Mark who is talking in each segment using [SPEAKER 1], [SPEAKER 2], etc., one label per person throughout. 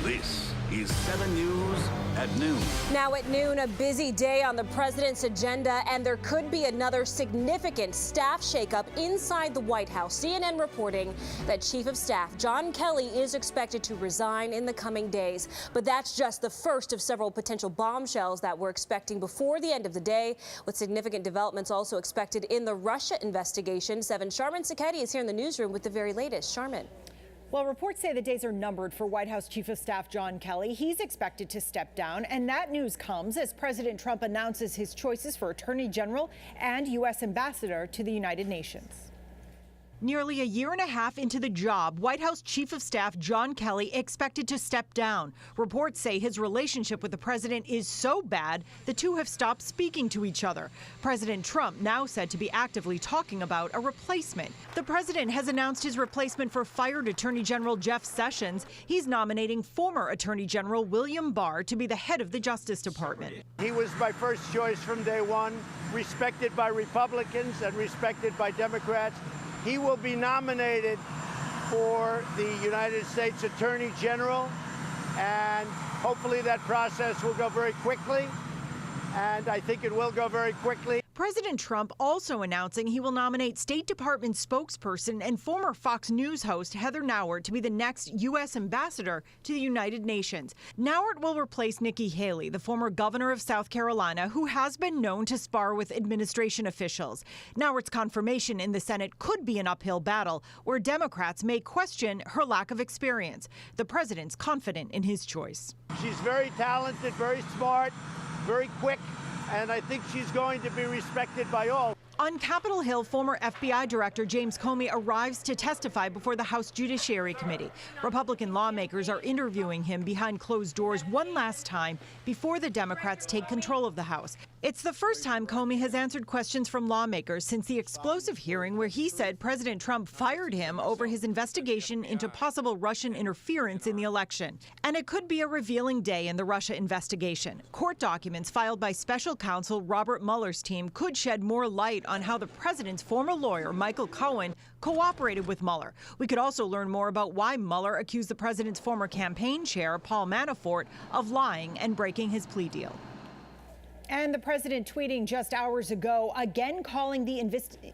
[SPEAKER 1] This is 7 News at noon.
[SPEAKER 2] Now at noon, a busy day on the president's agenda, and there could be another significant staff shakeup inside the White House. CNN reporting that Chief of Staff John Kelly is expected to resign in the coming days. But that's just the first of several potential bombshells that we're expecting before the end of the day, with significant developments also expected in the Russia investigation. 7's Sharmin Sacchetti is here in the newsroom with the very latest. Sharmin.
[SPEAKER 3] Well, reports say the days are numbered for White House Chief of Staff John Kelly. He's expected to step down, and that news comes as President Trump announces his choices for Attorney General and U.S. Ambassador to the United Nations. Nearly a year and a half into the job, White House Chief of Staff John Kelly expected to step down. Reports say his relationship with the president is so bad, the two have stopped speaking to each other. President Trump now said to be actively talking about a replacement. The president has announced his replacement for fired Attorney General Jeff Sessions. He's nominating former Attorney General William Barr to be the head of the Justice Department.
[SPEAKER 4] He was my first choice from day one, respected by Republicans and respected by Democrats. He will be nominated for the United States Attorney General, and hopefully that process will go very quickly, and I think it will go very quickly.
[SPEAKER 3] President Trump also announcing he will nominate State Department spokesperson and former Fox News host Heather Nauert to be the next U.S. ambassador to the United Nations. Nauert will replace Nikki Haley, the former governor of South Carolina, who has been known to spar with administration officials. Nauert's confirmation in the Senate could be an uphill battle, where Democrats may question her lack of experience. The president's confident in his choice.
[SPEAKER 4] She's very talented, very smart, very quick, and I think she's going to be respected by all.
[SPEAKER 3] On Capitol Hill, former FBI Director James Comey arrives to testify before the House Judiciary Committee. Republican lawmakers are interviewing him behind closed doors one last time before the Democrats take control of the House. It's the first time Comey has answered questions from lawmakers since the explosive hearing where he said President Trump fired him over his investigation into possible Russian interference in the election. And it could be a revealing day in the Russia investigation. Court documents filed by special counsel Robert Mueller's team could shed more light on how the president's former lawyer, Michael Cohen, cooperated with Mueller. We could also learn more about why Mueller accused the president's former campaign chair, Paul Manafort, of lying and breaking his plea deal. And the president tweeting just hours ago, again calling the investigation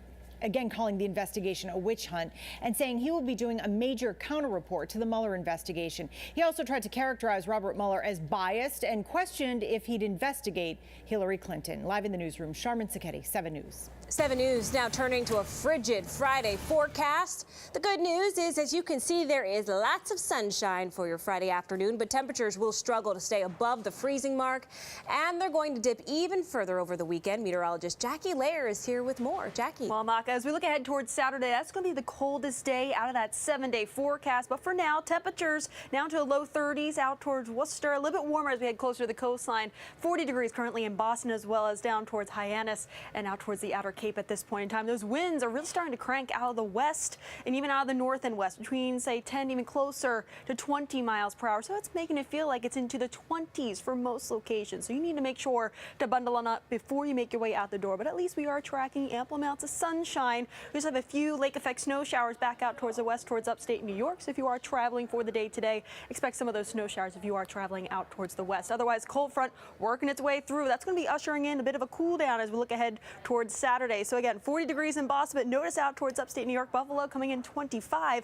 [SPEAKER 3] a witch hunt and saying he will be doing a major counter-report to the Mueller investigation. He also tried to characterize Robert Mueller as biased and questioned if he'd investigate Hillary Clinton. Live in the newsroom, Sharmin Sacchetti, 7 News.
[SPEAKER 2] 7 News now turning to a frigid Friday forecast. The good news is, as you can see, there is lots of sunshine for your Friday afternoon, but temperatures will struggle to stay above the freezing mark, and they're going to dip even further over the weekend. Meteorologist Jackie Lair is here with more. Jackie.
[SPEAKER 5] Well, Maka, as we look ahead towards Saturday, that's going to be the coldest day out of that 7-day forecast. But for now, temperatures down to the low 30s out towards Worcester, a little bit warmer as we head closer to the coastline. 40 degrees currently in Boston, as well as down towards Hyannis and out towards the outer Cape at this point in time. Those winds are really starting to crank out of the west and even out of the north and west, between, say, 10, even closer to 20 miles per hour. So it's making it feel like it's into the 20s for most locations. So you need to make sure to bundle on up before you make your way out the door. But at least we are tracking ample amounts of sunshine. We just have a few lake effect snow showers back out towards the west, towards upstate New York. So if you are traveling for the day today, expect some of those snow showers if you are traveling out towards the west. Otherwise, cold front working its way through. That's going to be ushering in a bit of a cool down as we look ahead towards Saturday. So again, 40 degrees in Boston, but notice out towards upstate New York, Buffalo coming in 25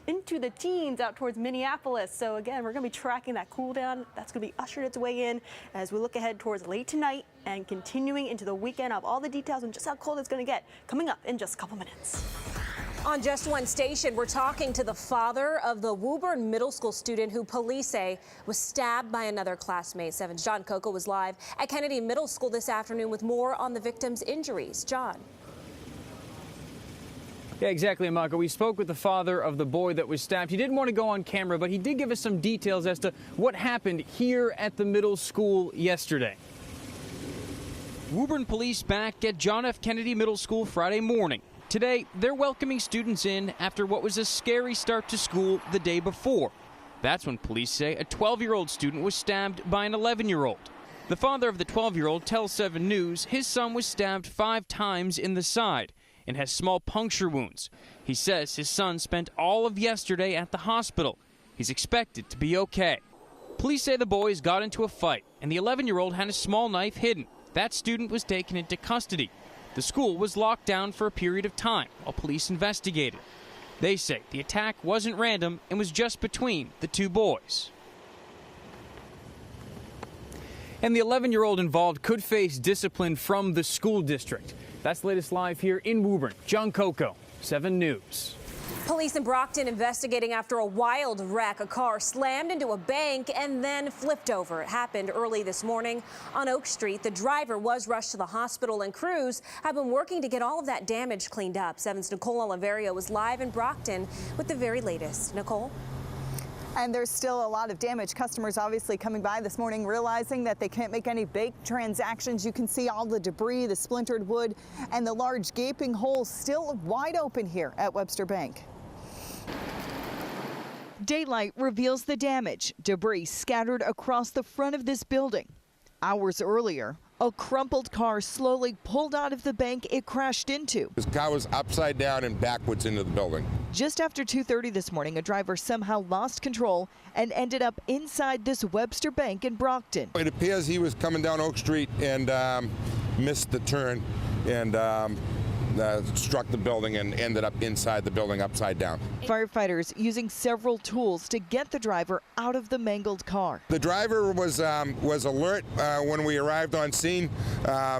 [SPEAKER 5] into the teens out towards Minneapolis. So again, we're going to be tracking that cool down. That's going to be ushered its way in as we look ahead towards late tonight and continuing into the weekend. Of all the details on just how cold it's going to get coming up in just a couple minutes.
[SPEAKER 2] On Just One Station, we're talking to the father of the Woburn Middle School student who police say was stabbed by another classmate. 7's John Coco was live at Kennedy Middle School this afternoon with more on the victim's injuries. John.
[SPEAKER 6] Yeah, exactly, Amaka. We spoke with the father of the boy that was stabbed. He didn't want to go on camera, but he did give us some details as to what happened here at the middle school yesterday.
[SPEAKER 7] Woburn police back at John F. Kennedy Middle School Friday morning. Today, they're welcoming students in after what was a scary start to school the day before. That's when police say a 12-year-old student was stabbed by an 11-year-old. The father of the 12-year-old tells 7 News his son was stabbed 5 times in the side and has small puncture wounds. He says his son spent all of yesterday at the hospital. He's expected to be okay. Police say the boys got into a fight, and the 11-year-old had a small knife hidden. That student was taken into custody. The school was locked down for a period of time while police investigated. They say the attack wasn't random and was just between the two boys.
[SPEAKER 6] And the 11-year-old involved could face discipline from the school district. That's the latest live here in Woburn. John Coco, 7 News.
[SPEAKER 2] Police in Brockton investigating after a wild wreck. A car slammed into a bank and then flipped over. It happened early this morning on Oak Street. The driver was rushed to the hospital, and crews have been working to get all of that damage cleaned up. 7's Nicole Oliverio was live in Brockton with the very latest. Nicole?
[SPEAKER 8] And there's still a lot of damage. Customers obviously coming by this morning realizing that they can't make any big transactions. You can see all the debris, the splintered wood, and the large gaping holes still wide open here at Webster Bank.
[SPEAKER 3] Daylight reveals the damage. Debris scattered across the front of this building. Hours earlier, a crumpled car slowly pulled out of the bank it crashed into.
[SPEAKER 9] This car was upside down and backwards into the building.
[SPEAKER 3] Just after 2:30 this morning, a driver somehow lost control and ended up inside this Webster Bank in Brockton.
[SPEAKER 9] It appears he was coming down Oak Street and missed the turn and struck the building and ended up inside the building upside down.
[SPEAKER 3] Firefighters using several tools to get the driver out of the mangled car.
[SPEAKER 9] The driver was alert when we arrived on scene,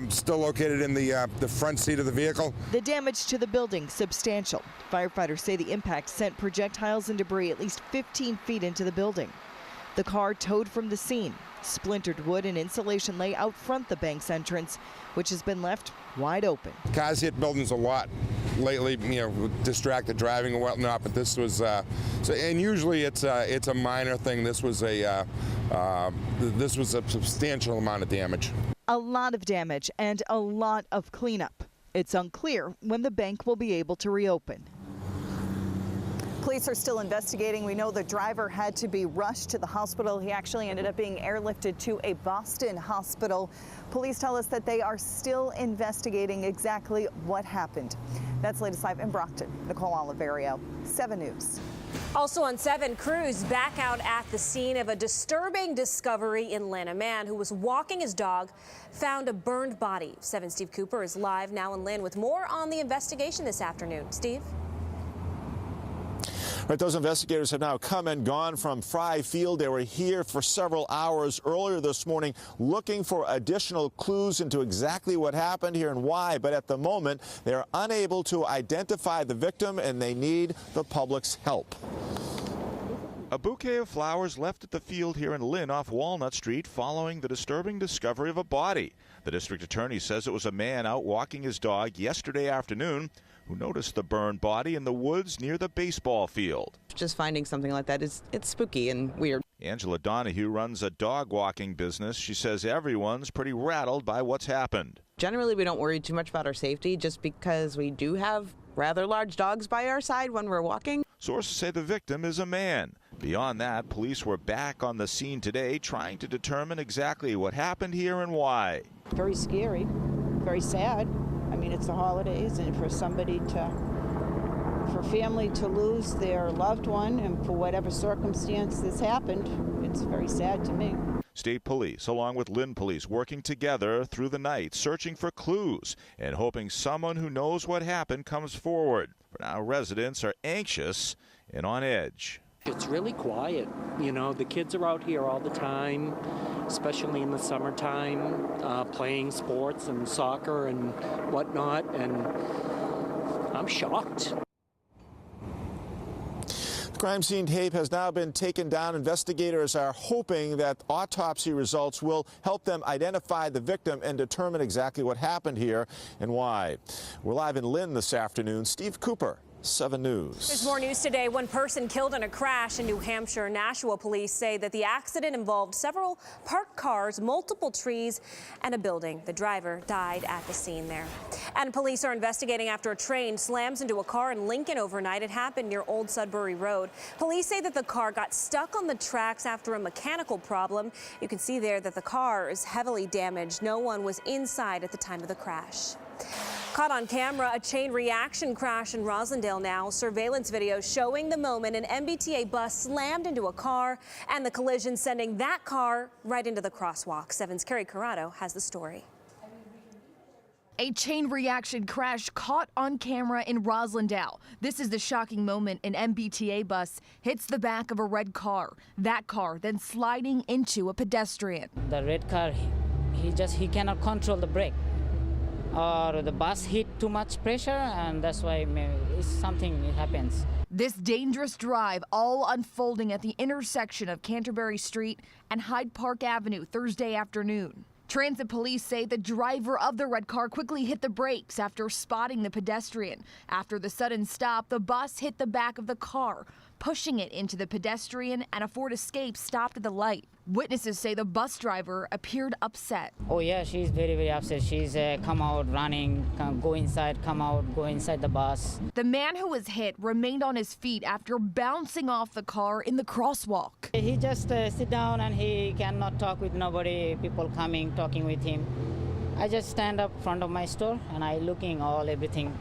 [SPEAKER 9] still located in the front seat of the vehicle.
[SPEAKER 3] The damage to the building substantial. Firefighters say the impact sent projectiles and debris at least 15 feet into the building. The car towed from the scene. Splintered wood and insulation lay out front the bank's entrance, which has been left wide open.
[SPEAKER 9] Cars hit buildings a lot lately, distracted driving and whatnot, but this was, and usually it's a minor thing. This was a substantial amount of damage.
[SPEAKER 3] A lot of damage and a lot of cleanup. It's unclear when the bank will be able to reopen.
[SPEAKER 8] Police are still investigating. We know the driver had to be rushed to the hospital. He actually ended up being airlifted to a Boston hospital. Police tell us that they are still investigating exactly what happened. That's latest live in Brockton. Nicole Oliverio, 7 News.
[SPEAKER 2] Also on 7, crews back out at the scene of a disturbing discovery in Lynn. A man who was walking his dog found a burned body. 7's Steve Cooper is live now in Lynn with more on the investigation this afternoon. Steve?
[SPEAKER 10] Right, those investigators have now come and gone from Fry Field. They were here for several hours earlier this morning looking for additional clues into exactly what happened here and why. But at the moment, they are unable to identify the victim, and they need the public's help.
[SPEAKER 11] A bouquet of flowers left at the field here in Lynn off Walnut Street following the disturbing discovery of a body. The district attorney says it was a man out walking his dog yesterday afternoon who noticed the burned body in the woods near the baseball field.
[SPEAKER 12] Just finding something like that it's spooky and weird.
[SPEAKER 11] Angela Donahue runs a dog walking business. She says everyone's pretty rattled by what's happened.
[SPEAKER 12] Generally, we don't worry too much about our safety just because we do have rather large dogs by our side when we're walking.
[SPEAKER 11] Sources say the victim is a man. Beyond that, police were back on the scene today trying to determine exactly what happened here and why.
[SPEAKER 13] Very scary, very sad. I mean, it's the holidays, and for family to lose their loved one, and for whatever circumstance this happened, it's very sad to me.
[SPEAKER 11] State police, along with Lynn police, working together through the night, searching for clues and hoping someone who knows what happened comes forward. For now, residents are anxious and on edge.
[SPEAKER 14] It's really quiet. You know, the kids are out here all the time, especially in the summertime, playing sports and soccer and whatnot, and I'm shocked.
[SPEAKER 10] The crime scene tape has now been taken down. Investigators are hoping that autopsy results will help them identify the victim and determine exactly what happened here and why. We're live in Lynn this afternoon. Steve Cooper, 7 News.
[SPEAKER 2] There's more news today. One person killed in a crash in New Hampshire. Nashua police say that the accident involved several parked cars, multiple trees, and a building. The driver died at the scene there. And police are investigating after a train slams into a car in Lincoln overnight. It happened near Old Sudbury Road. Police say that the car got stuck on the tracks after a mechanical problem. You can see there that the car is heavily damaged. No one was inside at the time of the crash. Caught on camera, a chain reaction crash in Roslindale now. Surveillance video showing the moment an MBTA bus slammed into a car and the collision sending that car right into the crosswalk. 7's Carrie Corrado has the story.
[SPEAKER 15] A chain reaction crash caught on camera in Roslindale. This is the shocking moment an MBTA bus hits the back of a red car. That car then sliding into a pedestrian.
[SPEAKER 16] The red car, he cannot control the brake. Or the bus hit too much pressure, and that's why maybe it's something it happens.
[SPEAKER 15] This dangerous drive all unfolding at the intersection of Canterbury Street and Hyde Park Avenue Thursday afternoon. Transit police say the driver of the red car quickly hit the brakes after spotting the pedestrian. After the sudden stop, the bus hit the back of the car, pushing it into the pedestrian, and a Ford Escape stopped at the light. Witnesses say the bus driver appeared upset.
[SPEAKER 16] Oh yeah, she's very, very upset. She's come out running, go inside, come out, go inside the bus.
[SPEAKER 15] The man who was hit remained on his feet after bouncing off the car in the crosswalk.
[SPEAKER 16] He just sit down and he cannot talk with nobody, people coming, talking with him. I just stand up in front of my store and I looking everything.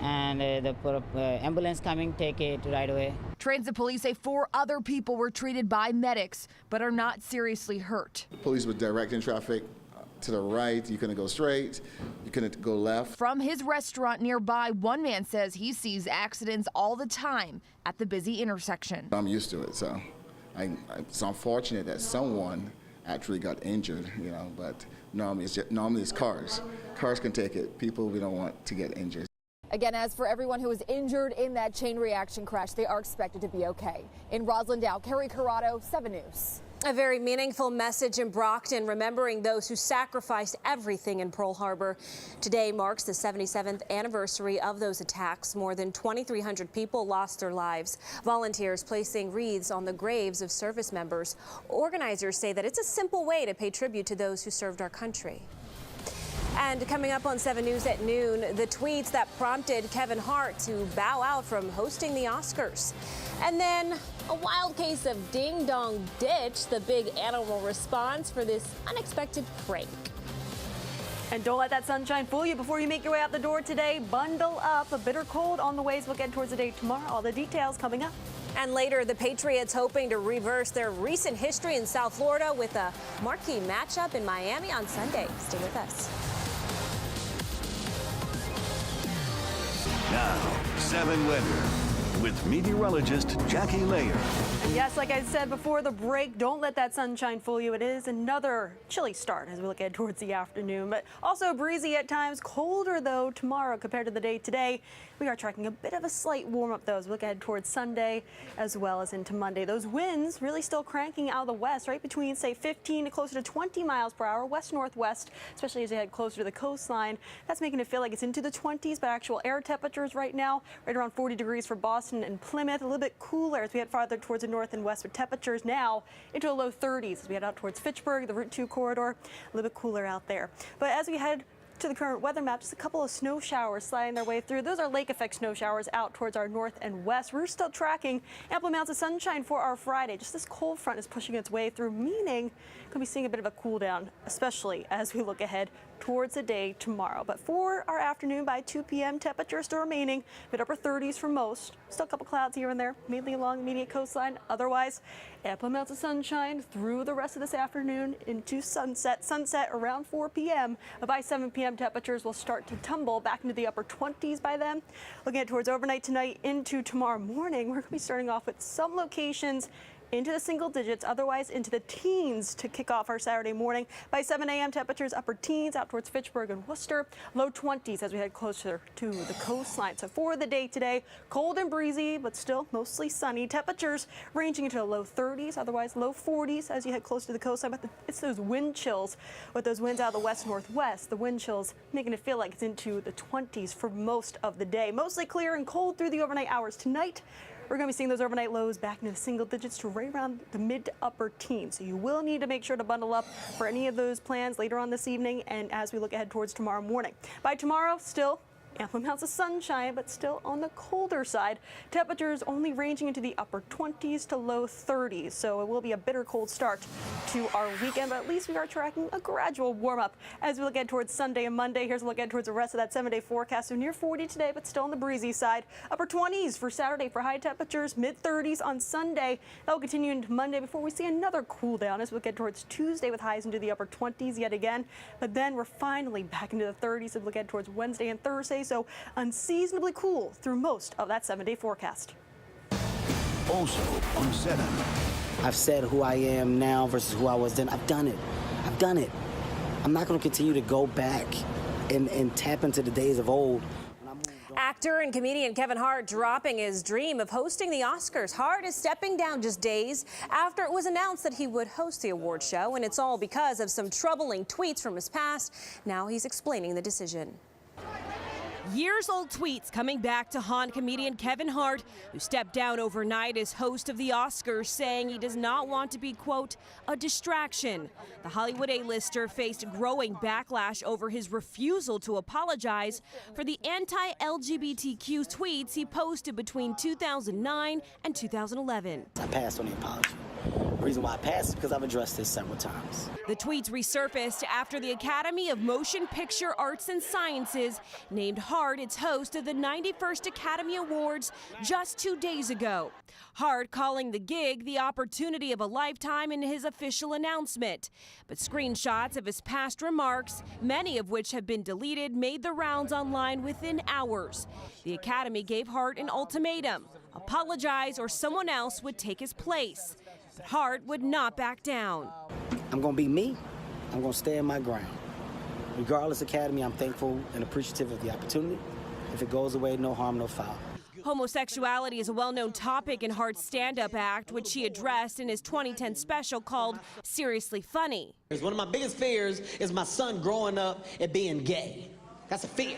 [SPEAKER 16] And the ambulance coming, take it right away.
[SPEAKER 15] Transit police say 4 other people were treated by medics, but are not seriously hurt.
[SPEAKER 17] The police were directing traffic to the right. You couldn't go straight. You couldn't go left.
[SPEAKER 15] From his restaurant nearby, one man says he sees accidents all the time at the busy intersection.
[SPEAKER 17] I'm used to it, so it's unfortunate that someone actually got injured, but normally it's cars. Cars can take it. People, we don't want to get injured.
[SPEAKER 18] Again, as for everyone who was injured in that chain reaction crash, they are expected to be okay. In Roslindale, Carrie Corrado, 7 News.
[SPEAKER 2] A very meaningful message in Brockton, remembering those who sacrificed everything in Pearl Harbor. Today marks the 77th anniversary of those attacks. More than 2,300 people lost their lives. Volunteers placing wreaths on the graves of service members. Organizers say that it's a simple way to pay tribute to those who served our country. And coming up on 7 News at noon, the tweets that prompted Kevin Hart to bow out from hosting the Oscars. And then a wild case of ding dong ditch, the big animal response for this unexpected prank.
[SPEAKER 5] And don't let that sunshine fool you before you make your way out the door today. Bundle up. A bitter cold on the way as we'll get towards the day tomorrow. All the details coming up.
[SPEAKER 2] And later, the Patriots hoping to reverse their recent history in South Florida with a marquee matchup in Miami on Sunday. Stay with us.
[SPEAKER 1] Now, 7 weather with meteorologist Jackie Layer.
[SPEAKER 5] And yes, like I said before the break, don't let that sunshine fool you. It is another chilly start as we look ahead towards the afternoon, but also breezy at times. Colder, though, tomorrow compared to the day today. We are tracking a bit of a slight warm-up, though, as we look ahead towards Sunday as well as into Monday. Those winds really still cranking out of the west, right between, say, 15 to closer to 20 miles per hour, west-northwest, especially as you head closer to the coastline. That's making it feel like it's into the 20s, but actual air temperatures right now, right around 40 degrees for Boston and Plymouth. A little bit cooler as we head farther towards the north and west, with temperatures now into the low 30s as we head out towards Fitchburg, the Route 2 corridor. A little bit cooler out there. But as we head to the current weather map, just a couple of snow showers sliding their way through. Those are lake effect snow showers out towards our north and west. We're still tracking ample amounts of sunshine for our Friday. Just this cold front is pushing its way through, meaning we're going to be seeing a bit of a cool down, especially as we look ahead towards the day tomorrow. But for our afternoon, by 2 p.m., temperatures still remaining mid-upper 30s for most. Still a couple clouds here and there, mainly along the immediate coastline. Otherwise, ample amounts of sunshine through the rest of this afternoon into sunset. Sunset around 4 p.m. By 7 p.m., temperatures will start to tumble back into the upper 20s by then. Looking at towards overnight tonight into tomorrow morning, we're going to be starting off with some locations into the single digits, otherwise into the teens to kick off our Saturday morning. By 7 a.m., temperatures upper teens out towards Fitchburg and Worcester, low 20s as we head closer to the coastline. So for the day today, cold and breezy, but still mostly sunny. Temperatures ranging into the low 30s, otherwise low 40s as you head closer to the coastline. But it's those wind chills with those winds out of the west-northwest. The wind chills making it feel like it's into the 20s for most of the day. Mostly clear and cold through the overnight hours tonight. We're going to be seeing those overnight lows back into the single digits to right around the mid to upper teens. So you will need to make sure to bundle up for any of those plans later on this evening and as we look ahead towards tomorrow morning. By tomorrow, still Ample amounts of sunshine, but still on the colder side. Temperatures only ranging into the upper 20s to low 30s, so it will be a bitter cold start to our weekend, but at least we are tracking a gradual warm up as we look ahead towards Sunday and Monday. Here's a look ahead towards the rest of that 7-day forecast. So near 40 today, but still on the breezy side. Upper 20s for Saturday for high temperatures, mid 30s on Sunday. That will continue into Monday before we see another cool down as we get towards Tuesday with highs into the upper 20s yet again. But then we're finally back into the 30s as we look ahead towards Wednesday and Thursday. So unseasonably cool through most of that 7-day forecast.
[SPEAKER 1] Also on 7.
[SPEAKER 19] I've said who I am now versus who I was then. I've done it. I've done it. I'm not going to continue to go back and tap into the days of old.
[SPEAKER 2] Actor and comedian Kevin Hart dropping his dream of hosting the Oscars. Hart is stepping down just days after it was announced that he would host the award show, and it's all because of some troubling tweets from his past. Now he's explaining the decision. Years-old tweets coming back to haunt comedian Kevin Hart, who stepped down overnight as host of the Oscars, saying he does not want to be, quote, a distraction. The Hollywood A-lister faced growing backlash over his refusal to apologize for the anti-LGBTQ tweets he posted between 2009 and 2011.
[SPEAKER 19] I passed on the apology. The reason why I passed is because I've addressed this several times.
[SPEAKER 2] The tweets resurfaced after the Academy of Motion Picture Arts and Sciences named Hart its host of the 91st Academy Awards just 2 days ago. Hart calling the gig the opportunity of a lifetime in his official announcement. But screenshots of his past remarks, many of which have been deleted, made the rounds online within hours. The Academy gave Hart an ultimatum: apologize or someone else would take his place. But Hart would not back down.
[SPEAKER 19] I'm going to be me. I'm going to stand my ground. Regardless, Academy, I'm thankful and appreciative of the opportunity. If it goes away, no harm, no foul.
[SPEAKER 2] Homosexuality is a well-known topic in Hart's stand-up act, which he addressed in his 2010 special called Seriously Funny.
[SPEAKER 19] One of my biggest fears is my son growing up and being gay. That's a fear.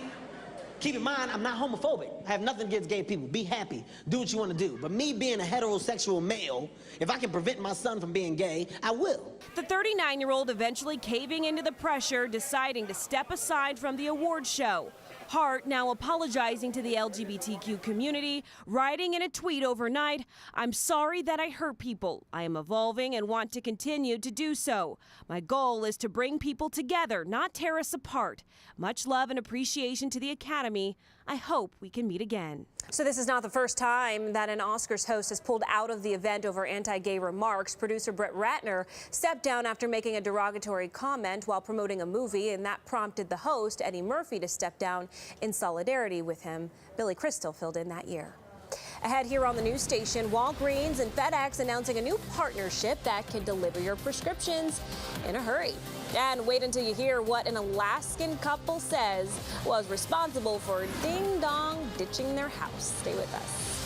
[SPEAKER 19] Keep in mind, I'm not homophobic. I have nothing against gay people. Be happy. Do what you want to do. But me being a heterosexual male, if I can prevent my son from being gay, I will.
[SPEAKER 2] The 39-year-old eventually caving into the pressure, deciding to step aside from the award show. Hart now apologizing to the LGBTQ community, writing in a tweet overnight, "I'm sorry that I hurt people. I am evolving and want to continue to do so. My goal is to bring people together, not tear us apart. Much love and appreciation to the Academy. I hope we can meet again." So this is not the first time that an Oscars host has pulled out of the event over anti-gay remarks. Producer Brett Ratner stepped down after making a derogatory comment while promoting a movie, and that prompted the host, Eddie Murphy, to step down in solidarity with him. Billy Crystal filled in that year. Ahead here on the news station, Walgreens and FedEx announcing a new partnership that can deliver your prescriptions in a hurry. And wait until you hear what an Alaskan couple says was responsible for ding-dong ditching their house. Stay with us.